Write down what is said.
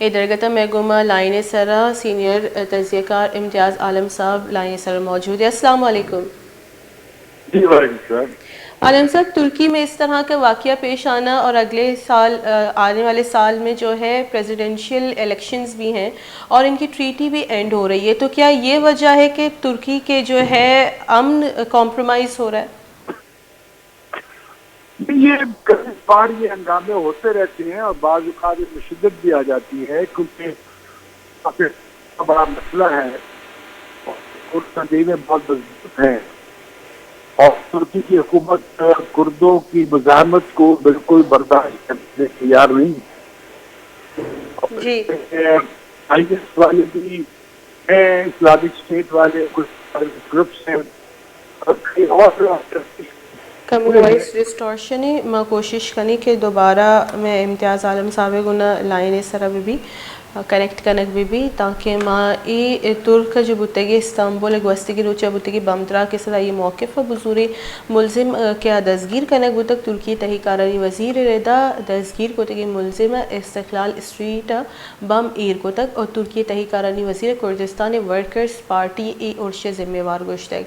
ادرگتا محگومہ line سرا senior تجزیہ کار امتیاز عالم صاحب لائن سرا موجود ہے. السلام علیکم. جی وعلیکم السلام. عالم صاحب، ترکی میں اس طرح کا واقعہ پیش آنا اور اگلے سال آنے والے سال میں جو ہے پریزیڈنشیل الیکشنز بھی ہیں اور ان کی ٹریٹی بھی اینڈ ہو رہی ہے، تو کیا یہ وجہ ہے کہ ترکی کے جو ہے امن کمپرومائز ہو رہا ہے؟ یہ کئی بار یہ ہنگامے ہوتے رہتے ہیں اور بعض اوقات میں شدت بھی آ جاتی ہے، کیونکہ کافی بڑا مسئلہ ہے اور تنظیم میں بہت مضبوط ہے اور ترکی کی حکومت کردوں کی مزاحمت کو بالکل برداشت کرنے کے تیار نہیں. جی آئی ایس والے بھی ہیں، اسلامک اسٹیٹ والے کچھ گروپس ہیں اور کئی اور وائس ڈسٹورشن ہے. میں کوشش کرنی کہ دوبارہ میں امتیاز عالم صاحب گنا لائن سرا بھی کنیکٹ کنک بھی تاکہ ماں ای ترک جو بتگی استنبول گوستگی روچا بتگی بمترا کے صدا یہ موقف بزوری ملزم کیا دستگیر کنک بتک ترکی تحقیقارانی وزیر ردا دستگیر کو تگی ملزم استقلال اسٹریٹ بم ایر کو تک اور ترکی تحقیقارانی وزیر کردستان ورکرز پارٹی ای ارش ذمہ وار گوشتگ.